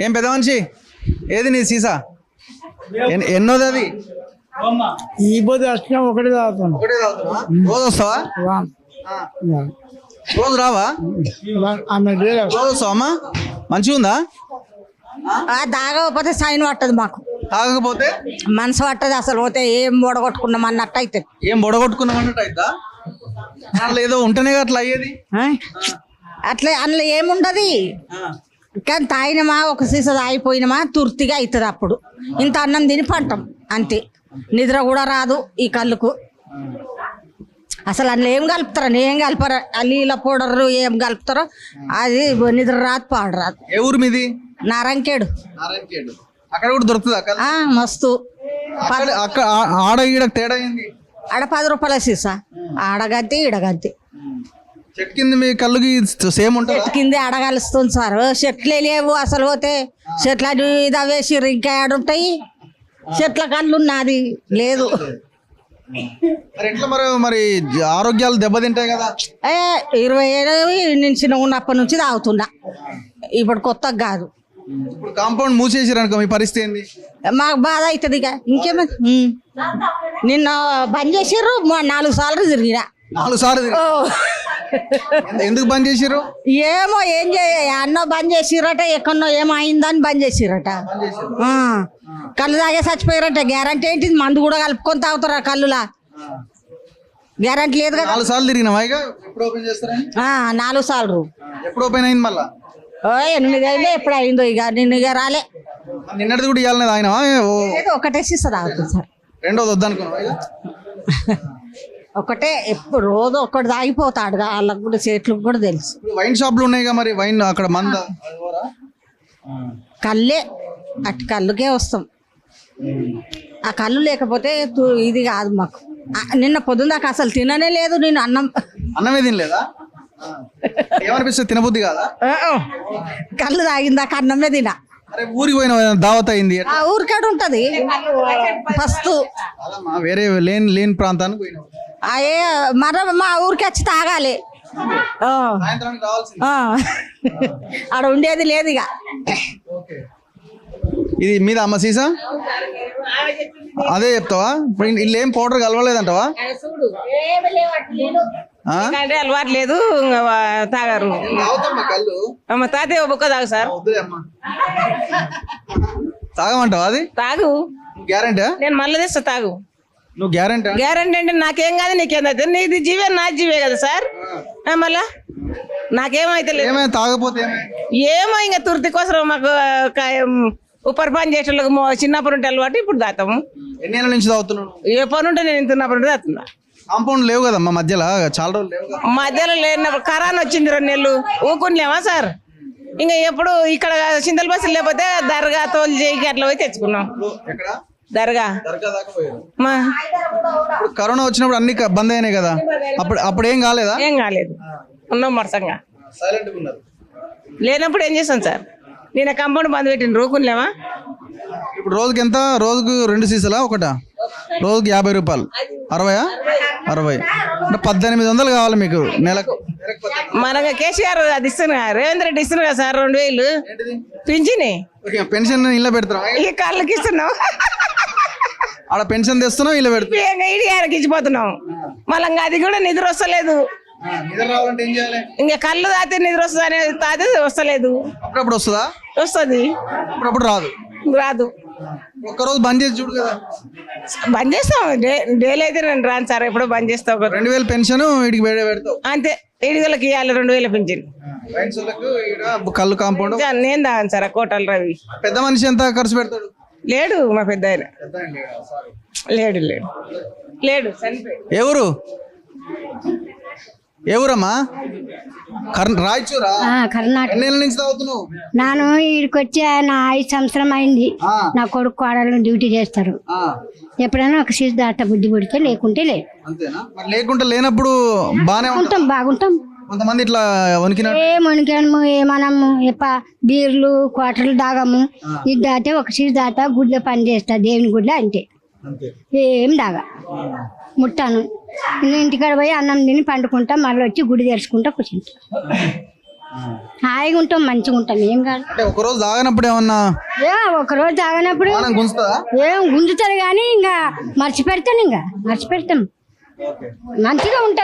ఏం పెద్ద మనిషి ఏది నీ సీసా ఎన్నోది అది ఈ పొద్దు వచ్చినా ఒకటి తాగుతాను. ఒకటే తాగుతున్నావా? రోజు వస్తావా? రోజు రావా? రోజు వస్తావా అమ్మా? మంచిగా ఉందా? తాగకపోతే సైన్ పట్టదు మాకు, తాగకపోతే మనసు పట్టదు అసలు. పోతే ఏం బొడగొట్టుకున్నాం అన్నట్టు అవుతుంది. ఏం బొడగొట్టుకున్నాం అన్నట్టు అయిద్దా? అట్లా ఏదో ఉంటేనే అట్లా అయ్యేది. అట్లా అందులో ఏముండదు. కానీ తాగినమా ఒక సీసా తాగిపోయినమా తుర్తిగా అవుతుంది. అప్పుడు ఇంత అన్నం తిని పంటాం అంతే. నిద్ర కూడా రాదు ఈ కళ్ళుకు. అసలు అందులో ఏం కలుపుతారని ఏం కలపరు. నీళ్ళ పౌడర్ ఏం కలుపుతారో అది నిద్ర రాదు, పాడు రాదు. ఏ ఊరు మీది? నారంకేడు. అక్కడ కూడా దొరుకుతుందా? మస్తు. ఆడ ఈడ తేడా ఏంది? ఆడ 10 రూపాయల సీసా, ఆడగద్ది ఈడగద్ది. చెట్టు కింద మీ కళ్ళుకి సేమ్ ఉంటుంది. చెట్టు కింద అడగలుస్తుంది సార్. చెట్లే లేవు అసలు. పోతే చెట్ల మీద వేసిర్రు, ఇంకా ఆడుంటాయి చెట్ల కళ్ళు. ఉన్నది లేదు. మరి ఆరోగ్యాలు దెబ్బతింటాయి కదా. 20 ఏళ్ళు నుంచి ఉన్నప్పటి నుంచి తాగుతున్నా. ఇప్పుడు కొత్తగా కాదు. ఇప్పుడు కాంపౌండ్ మూసేసారు అనుకో, మీ పరిస్థితి ఏంది? మాకు బాధ అవుతుంది. ఇక ఇంకేమైంది? నిన్న బంద్ చేసిర్రు, 4 సార్లు తిరిగిన. 4 సార్లు ఎందుకు బంద్ చేసిర్రు? ఏమో ఏం అన్నో బంద్ చేసిరట, ఎక్కడో ఏమో అయిందని బంద్ చేసిరట. కళ్ళు తాగే చచ్చిపోయారట. గ్యారంటీ ఏంటి? మందు కూడా కలుపుకొని తాగుతారా కళ్ళులా? గ్యారంటీ లేదు కదా. 4 సార్లు తిరిగినావా? ఇక ఎప్పుడు ఓపెన్ చేస్తారని? 4 సార్లు. ఎప్పుడు ఓపెన్ అయింది మళ్ళా? 8 అయిందో ఎప్పుడు అయిందో. ఇక నిన్ను ఇక రాలే. నిన్నటిది కూడా ఇవ్వాలనేది ఆయన ఒకటే సీసా తాగుతుంది సార్. రెండోది వద్దనుకున్నావా? ఒకటే ఎప్పుడు రోజు ఒక్కటి తాగిపోతాడు. వాళ్ళకు కూడా చేతులకు కూడా తెలుసు. వైన్ షాప్లు ఉన్నాయి కదా, మరి వైన్ అక్కడ మంద కళ్ళే అటు కళ్ళుకే వస్తాం. ఆ కళ్ళు లేకపోతే ఇది కాదు మాకు. నిన్న పొద్దుందాకా అసలు తిననే లేదు. నేను అన్నమే తినలేదా? ఏమనిపిస్తుంది? తినబుద్ధి కాదా? కళ్ళు తాగిందాక అన్నమే తిన. ఊరికి పోయిన దావత్ అయింది. ఊరికాడు ఉంటది ఫస్ట్. వేరే లేని ప్రాంతానికి పోయినావు. మా ఊరికి వచ్చి తాగాలి. ఆడ ఉండేది లేదు. ఇక ఇది మీద అమ్మ సీసా అదే చెప్తావా? ఇప్పుడు ఇల్లు ఏం పౌడర్ కలవలేదంటావా? అలవాటు లేదు, తాగారు. అమ్మ తాతే బొక్క తాగు సార్. తాగమంటావా? అది తాగు. గ్యారంటీ? నేను మళ్ళీ తెస్తా, తాగు. నువ్వు గ్యారంటీ? గ్యారంటీ అంటే నాకేం కాదు, నీకేందైతే. నీది జీవే నా జీవే కదా సార్. మళ్ళా నాకేమైతే లేదు. తాగపోతే ఏమో ఇంకా తుర్తి కోసం మాకు ఉప్పర్ పని చేసేళ్ళకి చిన్నప్పుడు ఉంటే అలవాటు. ఇప్పుడు తాతాము. ఎన్ని ఏళ్ళ నుంచి తాగుతున్నావు? ఏ పని ఉంటే నేను తిన్నప్పుడు ఉంటే తాతున్నా. కాంపౌండ్ లేవు కదమ్మా మధ్యలో, చాలా రోజులు లేవు. మధ్యలో లేనప్పుడు కరోనా వచ్చింది 2 నెలలు. ఊకునిలేమా సార్? ఇంకా ఎప్పుడు ఇక్కడ చింతల బస్సులు లేకపోతే దర్గా తోలు చేయికి అట్లా పోయి తెచ్చుకున్నాం. దర్గా కరోనా వచ్చినప్పుడు అన్ని బంద్ అయినాయి కదా. అప్పుడు ఏం కాలేదా? ఏం కాలేదు, ఉన్నాం మరసంగా. లేనప్పుడు ఏం చేస్తాం సార్? నేను కాంపౌండ్ బంద్ పెట్టిన రూకునిలేమా. ఇప్పుడు రోజుకి ఎంత? రోజుకు 2 సీసాలా? ఒకటా? రోజుకి 50 రూపాయలు. 60 అంటే 1800 కావాలి మీకు నెలకు. మనకు కేసీఆర్ అది ఇస్తున్నా, రేవంత్ రెడ్డి ఇస్తున్నా కదా సార్ 2000 పింఛని. పెన్షన్ ఇళ్ళ పెడతాం, ఈ కళ్ళకి ఇస్తున్నాం. ఆడ పెన్షన్ తెస్తున్నాం, ఇళ్ళ పెడతాం. ఈడికి ఇచ్చిపోతున్నాం. మళ్ళీ అది కూడా నిద్ర వస్తలేదు. ఇంకా కళ్ళు తాతే నిద్ర వస్తుంది అనేది తాతే వస్తలేదు. అప్పుడప్పుడు వస్తుందా? వస్తుంది, అప్పుడప్పుడు రాదు. రాదు. ఒక్కరోజు బంద్ చేసి చూడు కదా. బంద్ చేస్తాం. డైలీ అయితే నేను రాను సార్, ఎప్పుడో బంద్ చేస్తాం. 2000 పెన్షన్ ఇడికి పెడతావు అంతే. 7,000 ఇవ్వాలి, 2,000 పెంచింది. కళ్ళు కాంపౌండ్ నేను తాగాను సార్. కోటల రవి. పెద్ద మనిషి ఎంత ఖర్చు పెడతాడు? లేడు మా పెద్ద ఆయన. లేడు లేడు లేడు ఏ ఊరు? ఏ ఊరమ్మా? రాయచూరా? కర్ణాటక. ఎన్ని నుంచి తాగుతున్నావు? నేను ఈడికి వచ్చి 5 సంవత్సరం అయింది. నా కొడుకు కోడలు డ్యూటీ చేస్తారు. ఎప్పుడైనా ఒక సీజు దాట బుద్ధి పుడితే, లేకుంటే లేదు. లేకుంటే లేనప్పుడు బానే ఉంటాం, బాగుంటాం. కొంతమంది ఇట్లా వణికాము మనము బీర్లు క్వార్టర్లు దాగము. ఇది దాటే ఒక సీజు దాట గుడ్లో పని చేస్తా, దేవుని గుడ్లో అంతే. ఏం దాగా ముట్టాను. ఇంటికాడ పోయి అన్నం తిని పండుకుంటా, మళ్ళీ వచ్చి గుడి తెరుచుకుంటా కూర్చుంటా. హాయిగా ఉంటాం, మంచిగా ఉంటాం, ఏం కాదు. అంటే ఒక రోజు తాగనప్పుడు ఏమన్నా ఒకరోజు తాగినప్పుడు పానం గుంజుతుందా? ఏం గుంజుతారు కానీ ఇంకా మర్చిపెడతాను, ఇంకా మర్చిపెడతాం, మంచిగా ఉంటది.